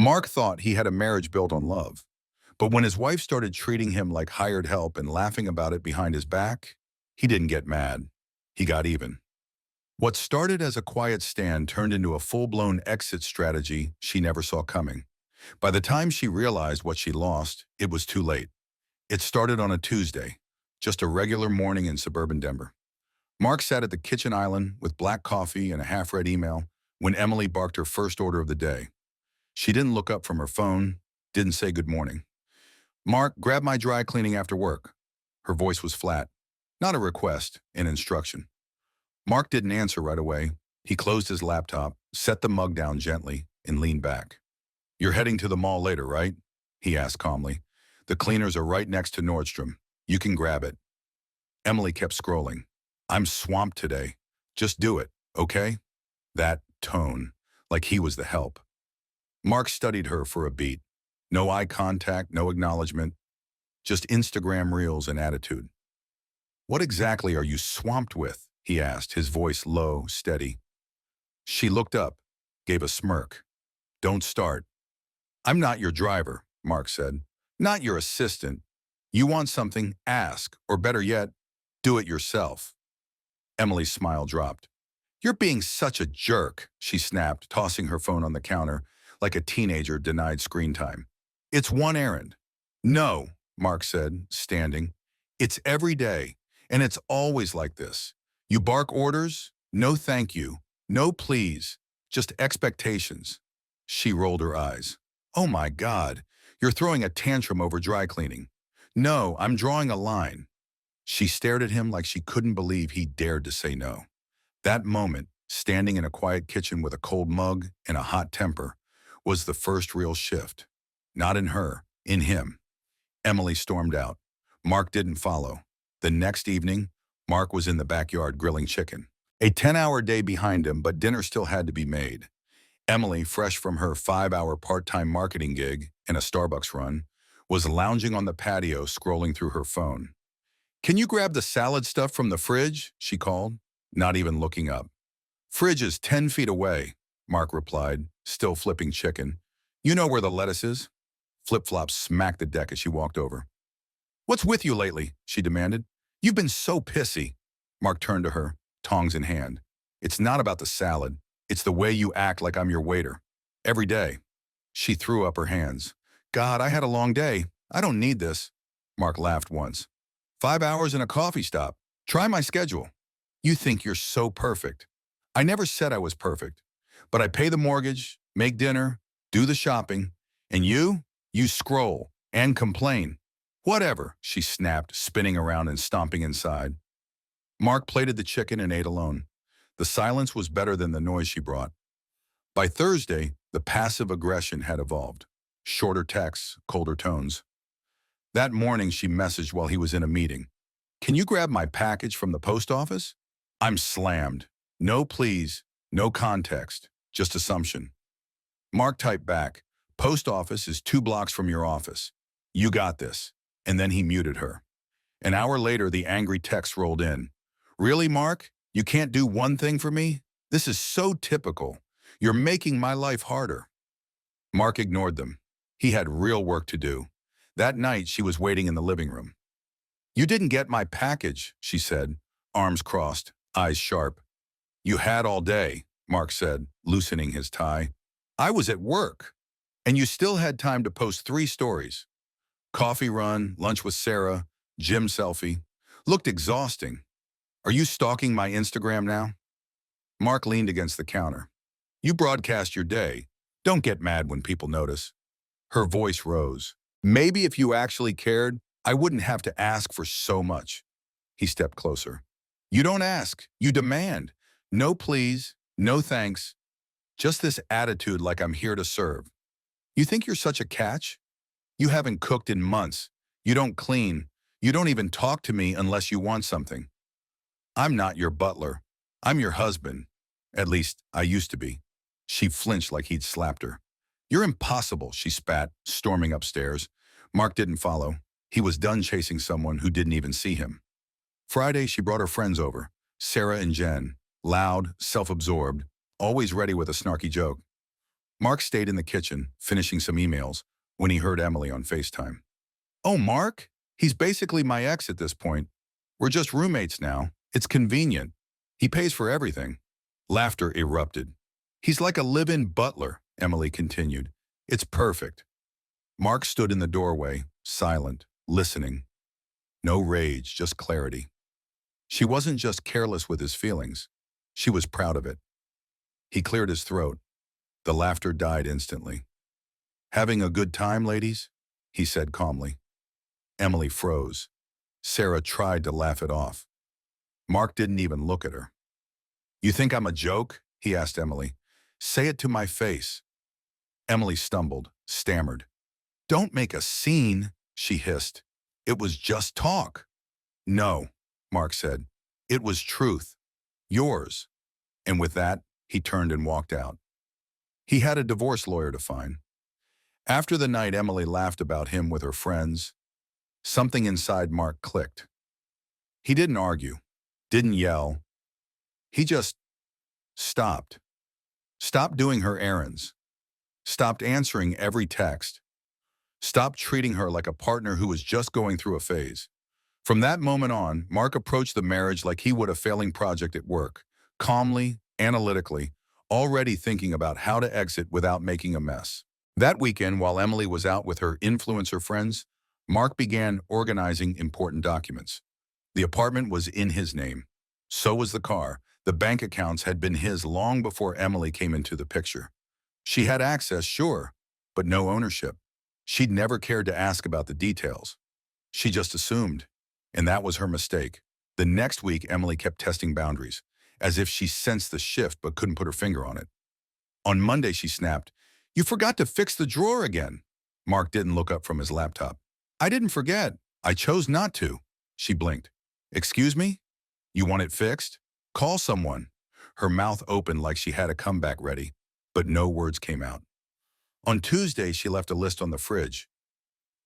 Mark thought he had a marriage built on love. But when his wife started treating him like hired help and laughing about it behind his back, he didn't get mad. He got even. What started as a quiet stand turned into a full-blown exit strategy she never saw coming. By the time she realized what she lost, it was too late. It started on a Tuesday, just a regular morning in suburban Denver. Mark sat at the kitchen island with black coffee and a half-read email when Emily barked her first order of the day. She didn't look up from her phone, didn't say good morning. "Mark, grab my dry cleaning after work." Her voice was flat, not a request, an instruction. Mark didn't answer right away. He closed his laptop, set the mug down gently, and leaned back. "You're heading to the mall later, right?" he asked calmly. "The cleaners are right next to Nordstrom. You can grab it." Emily kept scrolling. "I'm swamped today. Just do it, okay?" That tone, like he was the help. Mark studied her for a beat. No eye contact, no acknowledgement, just Instagram reels and attitude. "What exactly are you swamped with?" he asked, his voice low, steady. She looked up, gave a smirk. "Don't start." "I'm not your driver," Mark said. "Not your assistant. You want something, ask, or better yet, do it yourself." Emily's smile dropped. "You're being such a jerk," she snapped, tossing her phone on the counter like a teenager denied screen time. "It's one errand." "No," Mark said, standing. "It's every day, and it's always like this. You bark orders, no thank you, no please, just expectations." She rolled her eyes. "Oh my God, you're throwing a tantrum over dry cleaning." "No, I'm drawing a line." She stared at him like she couldn't believe he dared to say no. That moment, standing in a quiet kitchen with a cold mug and a hot temper, was the first real shift. Not in her, in him. Emily stormed out. Mark didn't follow. The next evening, Mark was in the backyard grilling chicken. A 10-hour day behind him, but dinner still had to be made. Emily, fresh from her 5-hour part-time marketing gig and a Starbucks run, was lounging on the patio scrolling through her phone. "Can you grab the salad stuff from the fridge?" she called, not even looking up. "Fridge is 10 feet away," Mark replied, still flipping chicken. "You know where the lettuce is?" Flip-flops smacked the deck as she walked over. "What's with you lately?" she demanded. "You've been so pissy." Mark turned to her, tongs in hand. "It's not about the salad. It's the way you act like I'm your waiter. Every day." She threw up her hands. "God, I had a long day. I don't need this." Mark laughed once. 5 hours and a coffee stop. Try my schedule." "You think you're so perfect." "I never said I was perfect. But I pay the mortgage, make dinner, do the shopping. And you scroll and complain." "Whatever," she snapped, spinning around and stomping inside. Mark plated the chicken and ate alone. The silence was better than the noise she brought. By Thursday, the passive aggression had evolved. Shorter texts, colder tones. That morning, she messaged while he was in a meeting. "Can you grab my package from the post office?" "I'm slammed. No please, no context, just assumption." Mark typed back, "Post office is 2 blocks from your office. You got this." And then he muted her. An hour later, the angry text rolled in. "Really, Mark? You can't do one thing for me? This is so typical. You're making my life harder." Mark ignored them. He had real work to do. That night, she was waiting in the living room. "You didn't get my package," she said, arms crossed, eyes sharp. "You had all day," Mark said, loosening his tie. "I was at work. And you still had time to post 3 stories. Coffee run, lunch with Sarah, gym selfie. Looked exhausting. Are you stalking my Instagram now?" Mark leaned against the counter. "You broadcast your day. Don't get mad when people notice." Her voice rose. "Maybe if you actually cared, I wouldn't have to ask for so much." He stepped closer. "You don't ask, you demand. No please, no thanks. Just this attitude like I'm here to serve. You think you're such a catch? You haven't cooked in months. You don't clean. You don't even talk to me unless you want something. I'm not your butler. I'm your husband. At least, I used to be." She flinched like he'd slapped her. "You're impossible," she spat, storming upstairs. Mark didn't follow. He was done chasing someone who didn't even see him. Friday, she brought her friends over, Sarah and Jen, loud, self-absorbed, always ready with a snarky joke. Mark stayed in the kitchen, finishing some emails, when he heard Emily on FaceTime. Oh, Mark? He's basically my ex at this point. We're just roommates now. It's convenient. He pays for everything. Laughter erupted. He's like a live-in butler, Emily continued. It's perfect. Mark stood in the doorway, silent, listening. No rage, just clarity. She wasn't just careless with his feelings. She was proud of it. He cleared his throat. The laughter died instantly. Having a good time, ladies? He said calmly. Emily froze. Sarah tried to laugh it off. Mark didn't even look at her. You think I'm a joke? He asked Emily. Say it to my face. Emily stumbled, stammered. Don't make a scene, she hissed. It was just talk. No, Mark said. It was truth. Yours. And with that, he turned and walked out. He had a divorce lawyer to find. After the night Emily laughed about him with her friends, something inside Mark clicked. He didn't argue, didn't yell. He just stopped. Stopped doing her errands. Stopped answering every text. Stopped treating her like a partner who was just going through a phase. From that moment on, Mark approached the marriage like he would a failing project at work, calmly, analytically, already thinking about how to exit without making a mess. That weekend, while Emily was out with her influencer friends, Mark began organizing important documents. The apartment was in his name. So was the car. The bank accounts had been his long before Emily came into the picture. She had access, sure, but no ownership. She'd never cared to ask about the details. She just assumed, and that was her mistake. The next week, Emily kept testing boundaries, as if she sensed the shift but couldn't put her finger on it. On Monday, she snapped, "You forgot to fix the drawer again." Mark didn't look up from his laptop. "I didn't forget. I chose not to." She blinked. "Excuse me? You want it fixed? Call someone." Her mouth opened like she had a comeback ready, but no words came out. On Tuesday, she left a list on the fridge.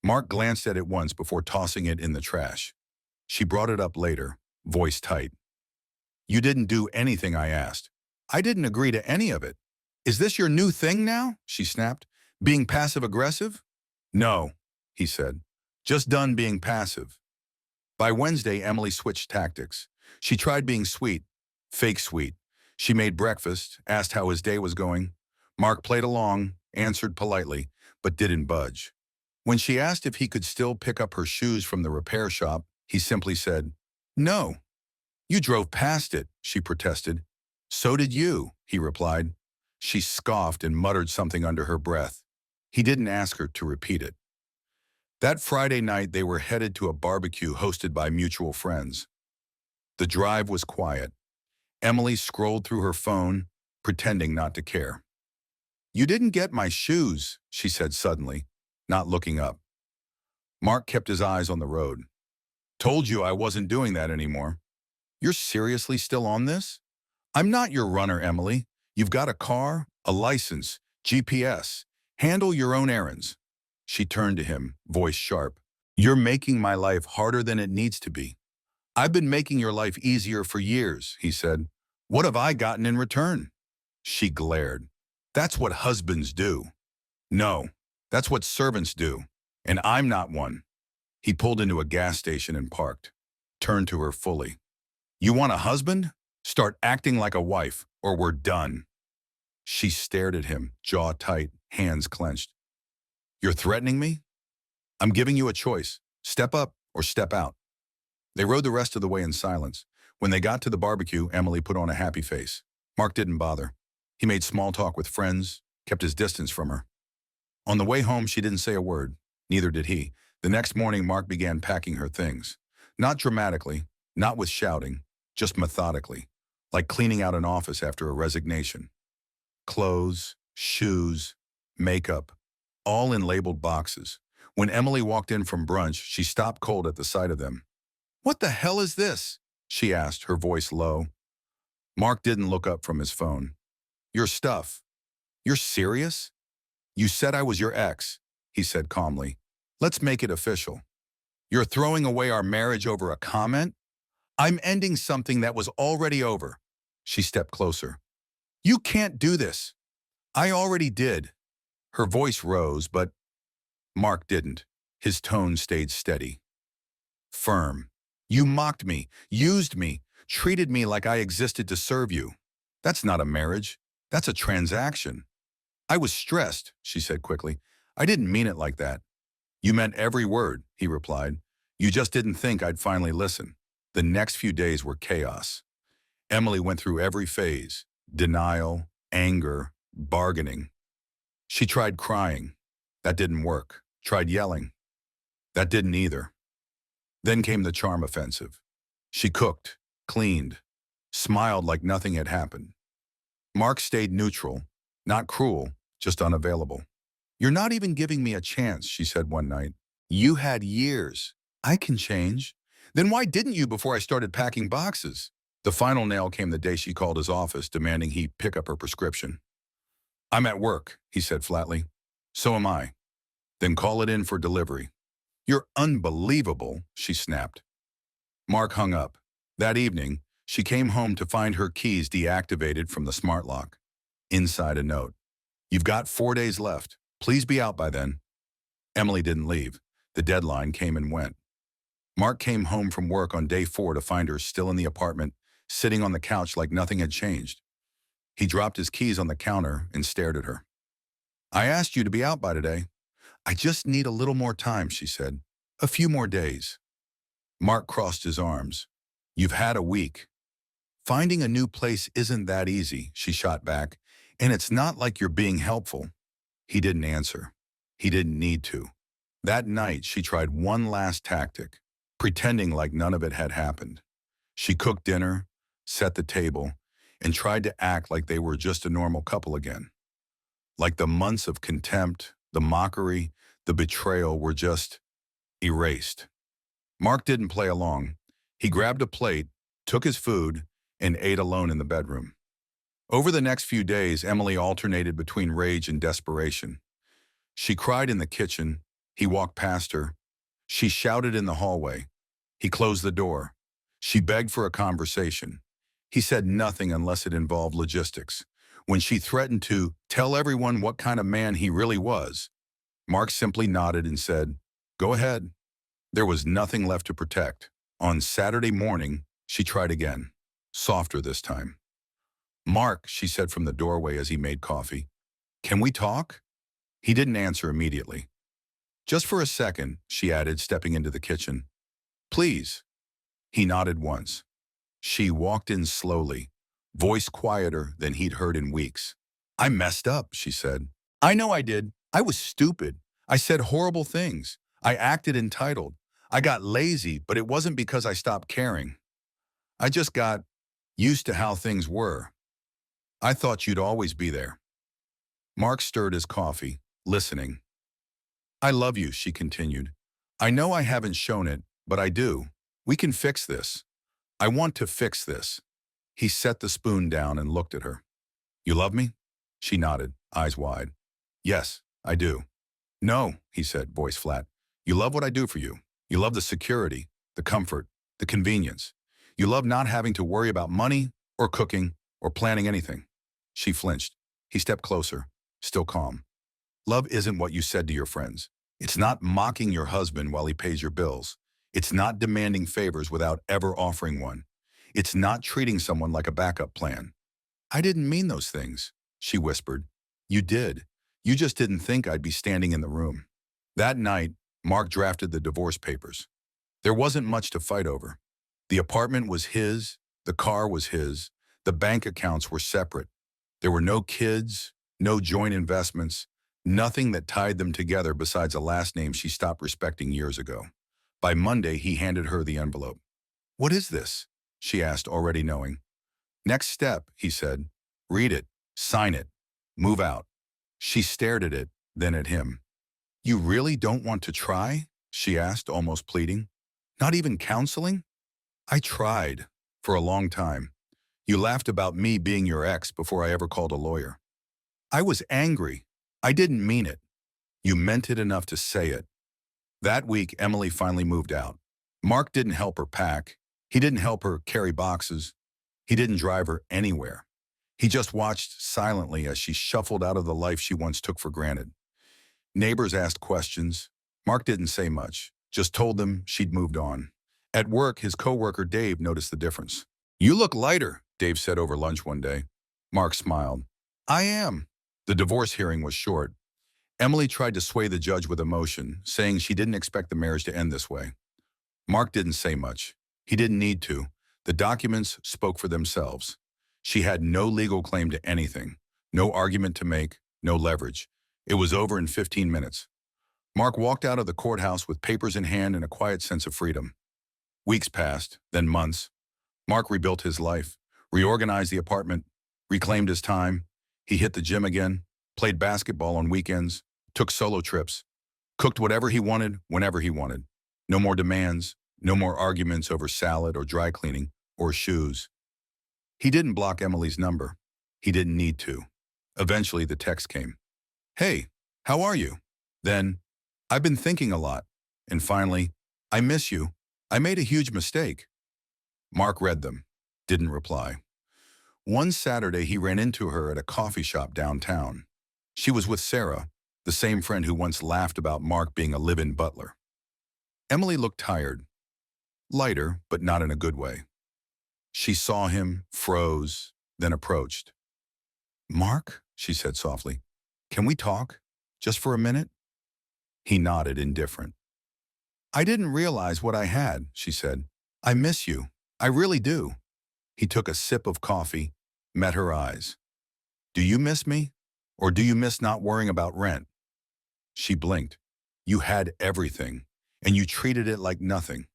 Mark glanced at it once before tossing it in the trash. She brought it up later, voice tight. "You didn't do anything I asked. I didn't agree to any of it. Is this your new thing now?" she snapped. "Being passive-aggressive?" "No," he said. "Just done being passive." By Wednesday, Emily switched tactics. She tried being sweet, fake sweet. She made breakfast, asked how his day was going. Mark played along, answered politely, but didn't budge. When she asked if he could still pick up her shoes from the repair shop, he simply said, "No." "You drove past it," she protested. "So did you," he replied. She scoffed and muttered something under her breath. He didn't ask her to repeat it. That Friday night, they were headed to a barbecue hosted by mutual friends. The drive was quiet. Emily scrolled through her phone, pretending not to care. "You didn't get my shoes," she said suddenly, not looking up. Mark kept his eyes on the road. "Told you I wasn't doing that anymore." "You're seriously still on this?" "I'm not your runner, Emily. You've got a car, a license, GPS. Handle your own errands." She turned to him, voice sharp. "You're making my life harder than it needs to be." "I've been making your life easier for years," he said. "What have I gotten in return?" She glared. "That's what husbands do." "No, that's what servants do, and I'm not one." He pulled into a gas station and parked, turned to her fully. "You want a husband? Start acting like a wife, or we're done." She stared at him, jaw tight, hands clenched. "You're threatening me? I'm giving you a choice. Step up or step out." They rode the rest of the way in silence. When they got to the barbecue, Emily put on a happy face. Mark didn't bother. He made small talk with friends, kept his distance from her. On the way home, she didn't say a word. Neither did he. The next morning, Mark began packing her things. Not dramatically, not with shouting, just methodically, like cleaning out an office after a resignation. Clothes, shoes, makeup, all in labeled boxes. When Emily walked in from brunch, she stopped cold at the sight of them. "What the hell is this?" she asked, her voice low. Mark didn't look up from his phone. "Your stuff." "You're serious?" "You said I was your ex," he said calmly. "Let's make it official." "You're throwing away our marriage over a comment?" "I'm ending something that was already over." She stepped closer. "You can't do this." I already did. Her voice rose, but Mark didn't. His tone stayed steady, firm. You mocked me, used me, treated me like I existed to serve you. That's not a marriage. That's a transaction. I was stressed, she said quickly. I didn't mean it like that. You meant every word, he replied. You just didn't think I'd finally listen. The next few days were chaos. Emily went through every phase: denial, anger, bargaining. She tried crying. That didn't work. Tried yelling. That didn't either. Then came the charm offensive. She cooked, cleaned, smiled like nothing had happened. Mark stayed neutral, not cruel, just unavailable. You're not even giving me a chance, she said one night. You had years. I can change. Then why didn't you before I started packing boxes? The final nail came the day she called his office, demanding he pick up her prescription. I'm at work, he said flatly. So am I. Then call it in for delivery. You're unbelievable, she snapped. Mark hung up. That evening, she came home to find her keys deactivated from the smart lock. Inside a note. You've got 4 days left. Please be out by then. Emily didn't leave. The deadline came and went. Mark came home from work on day 4 to find her still in the apartment, sitting on the couch like nothing had changed. He dropped his keys on the counter and stared at her. I asked you to be out by today. I just need a little more time, she said. A few more days. Mark crossed his arms. You've had a week. Finding a new place isn't that easy, she shot back, and it's not like you're being helpful. He didn't answer. He didn't need to. That night, she tried one last tactic, pretending like none of it had happened. She cooked dinner, set the table, and tried to act like they were just a normal couple again. Like the months of contempt, the mockery, the betrayal were just erased. Mark didn't play along. He grabbed a plate, took his food, and ate alone in the bedroom. Over the next few days, Emily alternated between rage and desperation. She cried in the kitchen. He walked past her. She shouted in the hallway. He closed the door. She begged for a conversation. He said nothing unless it involved logistics. When she threatened to tell everyone what kind of man he really was, Mark simply nodded and said, "Go ahead." There was nothing left to protect. On Saturday morning, she tried again, softer this time. "Mark," she said from the doorway as he made coffee, "can we talk?" He didn't answer immediately. "Just for a second," she added, stepping into the kitchen. "Please." He nodded once. She walked in slowly, voice quieter than he'd heard in weeks. "I messed up," she said. "I know I did. I was stupid. I said horrible things. I acted entitled. I got lazy, but it wasn't because I stopped caring. I just got used to how things were. I thought you'd always be there." Mark stirred his coffee, listening. "I love you," she continued. "I know I haven't shown it, but I do. We can fix this. I want to fix this." He set the spoon down and looked at her. "You love me?" She nodded, eyes wide. "Yes, I do." "No," he said, voice flat. "You love what I do for you. You love the security, the comfort, the convenience. You love not having to worry about money or cooking or planning anything." She flinched. He stepped closer, still calm. "Love isn't what you said to your friends. It's not mocking your husband while he pays your bills. It's not demanding favors without ever offering one. It's not treating someone like a backup plan." "I didn't mean those things," she whispered. "You did. You just didn't think I'd be standing in the room." That night, Mark drafted the divorce papers. There wasn't much to fight over. The apartment was his, the car was his, the bank accounts were separate. There were no kids, no joint investments, nothing that tied them together besides a last name she stopped respecting years ago. By Monday, he handed her the envelope. "What is this?" she asked, already knowing. "Next step," he said. "Read it, sign it, move out." She stared at it, then at him. "You really don't want to try?" she asked, almost pleading. "Not even counseling?" "I tried, for a long time. You laughed about me being your ex before I ever called a lawyer. I was angry. I didn't mean it. You meant it enough to say it." That week, Emily finally moved out. Mark didn't help her pack. He didn't help her carry boxes. He didn't drive her anywhere. He just watched silently as she shuffled out of the life she once took for granted. Neighbors asked questions. Mark didn't say much, just told them she'd moved on. At work, his coworker Dave noticed the difference. "You look lighter," Dave said over lunch one day. Mark smiled. "I am." The divorce hearing was short. Emily tried to sway the judge with emotion, saying she didn't expect the marriage to end this way. Mark didn't say much. He didn't need to. The documents spoke for themselves. She had no legal claim to anything, no argument to make, no leverage. It was over in 15 minutes. Mark walked out of the courthouse with papers in hand and a quiet sense of freedom. Weeks passed, then months. Mark rebuilt his life, reorganized the apartment, reclaimed his time. He hit the gym again, played basketball on weekends, took solo trips, cooked whatever he wanted, whenever he wanted. No more demands, no more arguments over salad or dry cleaning or shoes. He didn't block Emily's number. He didn't need to. Eventually, the text came. "Hey, how are you?" Then, "I've been thinking a lot." And finally, "I miss you. I made a huge mistake." Mark read them, didn't reply. One Saturday, he ran into her at a coffee shop downtown. She was with Sarah, the same friend who once laughed about Mark being a live-in butler. Emily looked tired, lighter, but not in a good way. She saw him, froze, then approached. "Mark," she said softly, "can we talk? Just for a minute?" He nodded, indifferent. "I didn't realize what I had," she said. "I miss you. I really do." He took a sip of coffee, met her eyes. "Do you miss me? Or do you miss not worrying about rent?" She blinked. "You had everything, and you treated it like nothing."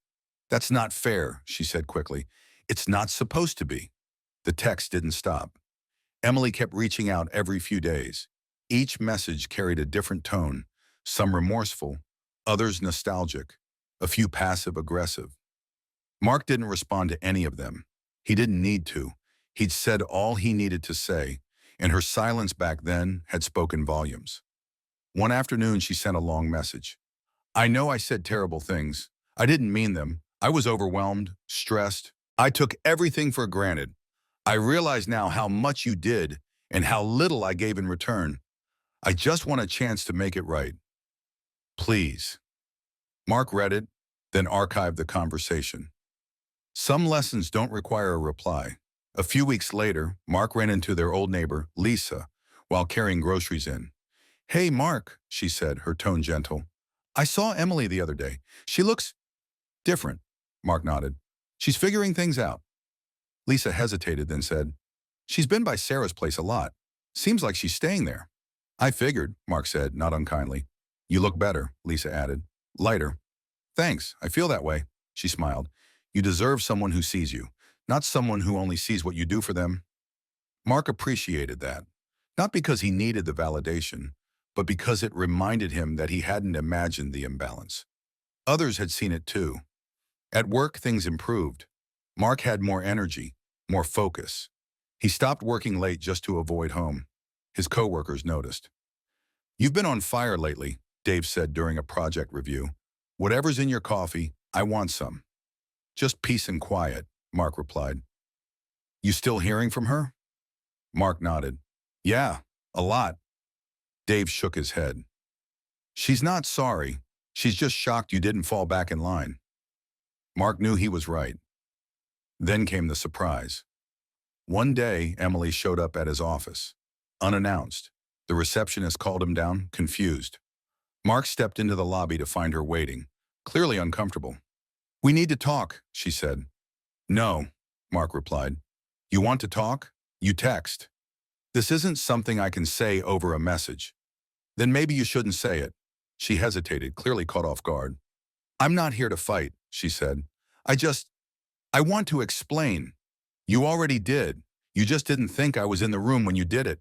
"That's not fair," she said quickly. "It's not supposed to be." The text didn't stop. Emily kept reaching out every few days. Each message carried a different tone, some remorseful, others nostalgic, a few passive-aggressive. Mark didn't respond to any of them. He didn't need to. He'd said all he needed to say, and her silence back then had spoken volumes. One afternoon, she sent a long message. "I know I said terrible things. I didn't mean them. I was overwhelmed, stressed. I took everything for granted. I realize now how much you did and how little I gave in return. I just want a chance to make it right. Please." Mark read it, then archived the conversation. Some lessons don't require a reply. A few weeks later, Mark ran into their old neighbor, Lisa, while carrying groceries in. "Hey, Mark," she said, her tone gentle. "I saw Emily the other day. She looks different." Mark nodded. "She's figuring things out." Lisa hesitated, then said, "She's been by Sarah's place a lot. Seems like she's staying there." "I figured," Mark said, not unkindly. "You look better," Lisa added. "Lighter." "Thanks, I feel that way," she smiled. "You deserve someone who sees you, not someone who only sees what you do for them." Mark appreciated that, not because he needed the validation, but because it reminded him that he hadn't imagined the imbalance. Others had seen it too. At work, things improved. Mark had more energy, more focus. He stopped working late just to avoid home. His coworkers noticed. "You've been on fire lately," Dave said during a project review. "Whatever's in your coffee, I want some." "Just peace and quiet," Mark replied. "You still hearing from her?" Mark nodded. "Yeah, a lot." Dave shook his head. "She's not sorry. She's just shocked you didn't fall back in line." Mark knew he was right. Then came the surprise. One day, Emily showed up at his office, unannounced. The receptionist called him down, confused. Mark stepped into the lobby to find her waiting, clearly uncomfortable. "We need to talk," she said. "No," Mark replied. "You want to talk? You text. This isn't something I can say over a message." "Then maybe you shouldn't say it." She hesitated, clearly caught off guard. "I'm not here to fight," she said. I want to explain." "You already did. You just didn't think I was in the room when you did it."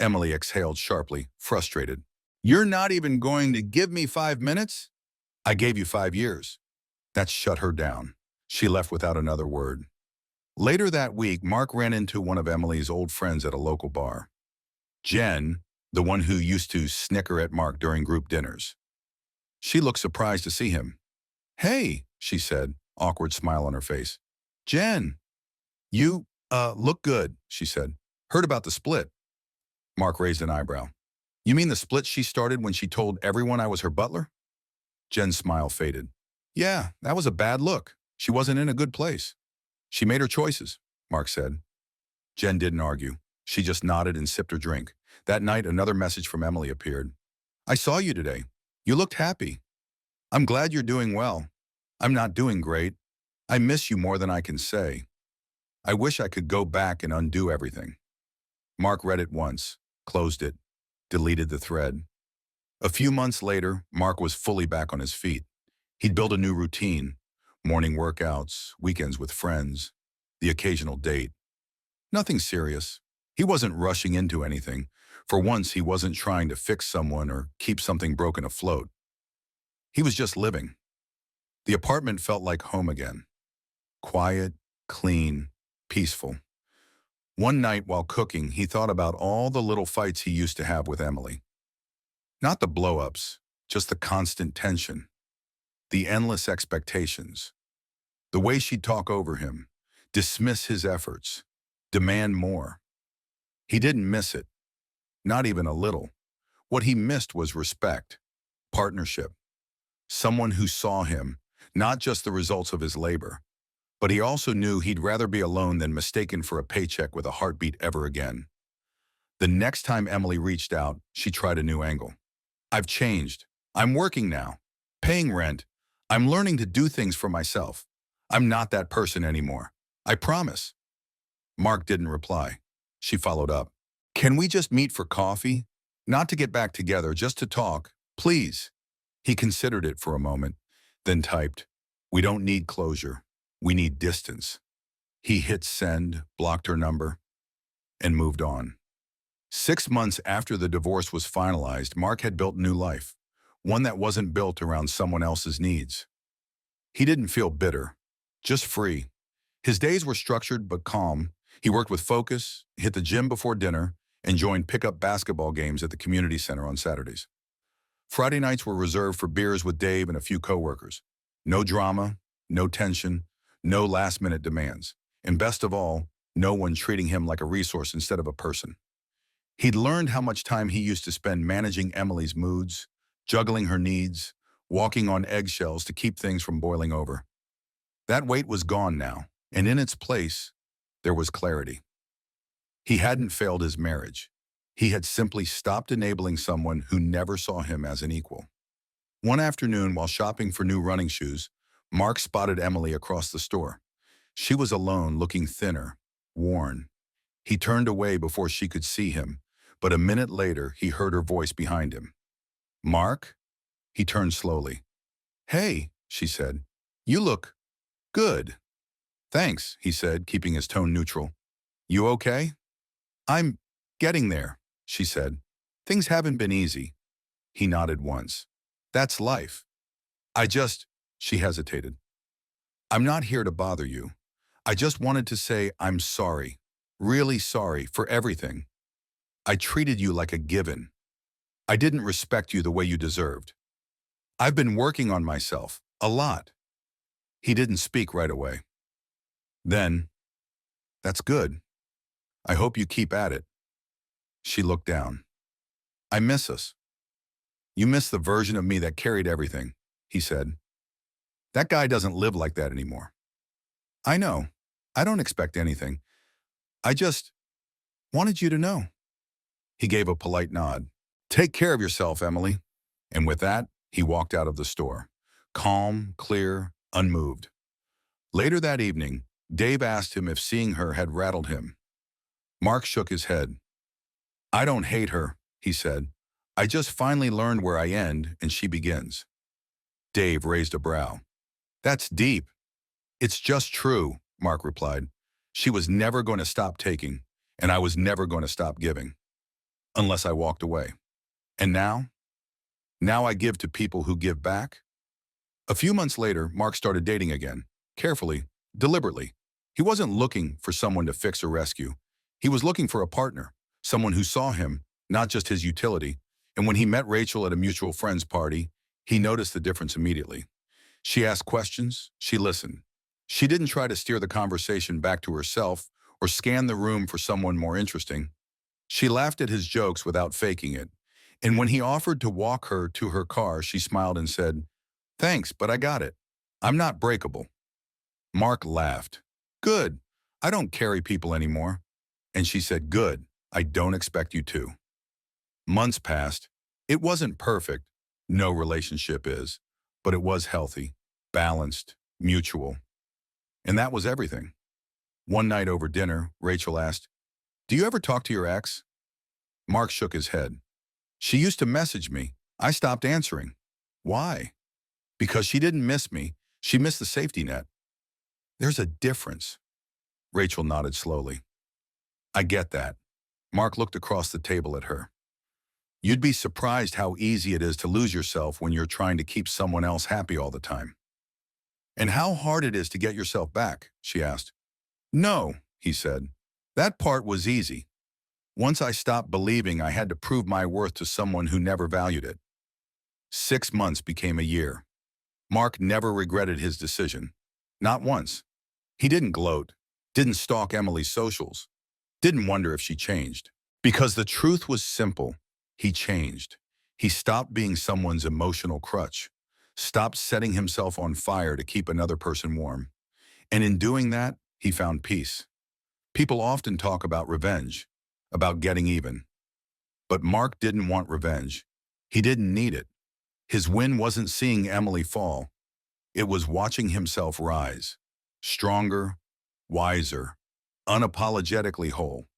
Emily exhaled sharply, frustrated. "You're not even going to give me 5 minutes?" "I gave you 5 years." That shut her down. She left without another word. Later that week, Mark ran into one of Emily's old friends at a local bar. Jen, the one who used to snicker at Mark during group dinners. She looked surprised to see him. "Hey," she said, awkward smile on her face. "Jen, you, look good," she said. Heard about the split. Mark raised an eyebrow. You mean the split she started when she told everyone I was her butler? Jen's smile faded. Yeah, that was a bad look. She wasn't in a good place. She made her choices, Mark said. Jen didn't argue. She just nodded and sipped her drink. That night, another message from Emily appeared. I saw you today. You looked happy. I'm glad you're doing well. I'm not doing great. I miss you more than I can say. I wish I could go back and undo everything. Mark read it once, closed it, deleted the thread. A few months later, Mark was fully back on his feet. He'd built a new routine, morning workouts, weekends with friends, the occasional date. Nothing serious. He wasn't rushing into anything. For once, he wasn't trying to fix someone or keep something broken afloat. He was just living. The apartment felt like home again. Quiet, clean, peaceful. One night while cooking, he thought about all the little fights he used to have with Emily. Not the blow-ups, just the constant tension, the endless expectations, the way she'd talk over him, dismiss his efforts, demand more. He didn't miss it, not even a little. What he missed was respect, partnership, someone who saw him, not just the results of his labor, but he also knew he'd rather be alone than mistaken for a paycheck with a heartbeat ever again. The next time Emily reached out, she tried a new angle. I've changed. I'm working now, paying rent. I'm learning to do things for myself. I'm not that person anymore. I promise. Mark didn't reply. She followed up. Can we just meet for coffee? Not to get back together, just to talk, please. He considered it for a moment, then typed, we don't need closure. We need distance. He hit send, blocked her number, and moved on. 6 months after the divorce was finalized, Mark had built a new life, one that wasn't built around someone else's needs. He didn't feel bitter, just free. His days were structured but calm. He worked with focus, hit the gym before dinner, and joined pickup basketball games at the community center on Saturdays. Friday nights were reserved for beers with Dave and a few coworkers. No drama, no tension, no last-minute demands. And best of all, no one treating him like a resource instead of a person. He'd learned how much time he used to spend managing Emily's moods, juggling her needs, walking on eggshells to keep things from boiling over. That weight was gone now, and in its place, there was clarity. He hadn't failed his marriage. He had simply stopped enabling someone who never saw him as an equal. One afternoon, while shopping for new running shoes, Mark spotted Emily across the store. She was alone, looking thinner, worn. He turned away before she could see him, but a minute later, he heard her voice behind him. Mark? He turned slowly. Hey, she said. You look good. Thanks, he said, keeping his tone neutral. You okay? I'm getting there, she said. Things haven't been easy. He nodded once. That's life. She hesitated. I'm not here to bother you. I just wanted to say I'm sorry, really sorry for everything. I treated you like a given. I didn't respect you the way you deserved. I've been working on myself, a lot. He didn't speak right away. Then, that's good. I hope you keep at it. She looked down. I miss us. You miss the version of me that carried everything, he said. That guy doesn't live like that anymore. I know. I don't expect anything. I just wanted you to know. He gave a polite nod. Take care of yourself, Emily. And with that, he walked out of the store, calm, clear, unmoved. Later that evening, Dave asked him if seeing her had rattled him. Mark shook his head. I don't hate her, he said. I just finally learned where I end and she begins. Dave raised a brow. That's deep. It's just true, Mark replied. She was never going to stop taking, and I was never going to stop giving. Unless I walked away. And now? Now I give to people who give back? A few months later, Mark started dating again, carefully, deliberately. He wasn't looking for someone to fix or rescue. He was looking for a partner, someone who saw him, not just his utility. And when he met Rachel at a mutual friend's party, he noticed the difference immediately. She asked questions, she listened. She didn't try to steer the conversation back to herself or scan the room for someone more interesting. She laughed at his jokes without faking it. And when he offered to walk her to her car, she smiled and said, "Thanks, but I got it. I'm not breakable." Mark laughed. "Good. I don't carry people anymore." And she said, "Good. I don't expect you to." Months passed. It wasn't perfect. No relationship is. But it was healthy, balanced, mutual. And that was everything. One night over dinner, Rachel asked, "Do you ever talk to your ex?" Mark shook his head. "She used to message me. I stopped answering." "Why?" "Because she didn't miss me. She missed the safety net." "There's a difference." Rachel nodded slowly. "I get that." Mark looked across the table at her. "You'd be surprised how easy it is to lose yourself when you're trying to keep someone else happy all the time." "And how hard it is to get yourself back?" she asked. "No," he said. "That part was easy. Once I stopped believing I had to prove my worth to someone who never valued it." 6 months became a year. Mark never regretted his decision. Not once. He didn't gloat, didn't stalk Emily's socials, didn't wonder if she changed. Because the truth was simple. He changed. He stopped being someone's emotional crutch, stopped setting himself on fire to keep another person warm. And in doing that, he found peace. People often talk about revenge, about getting even. But Mark didn't want revenge. He didn't need it. His win wasn't seeing Emily fall. It was watching himself rise. Stronger, wiser, unapologetically whole.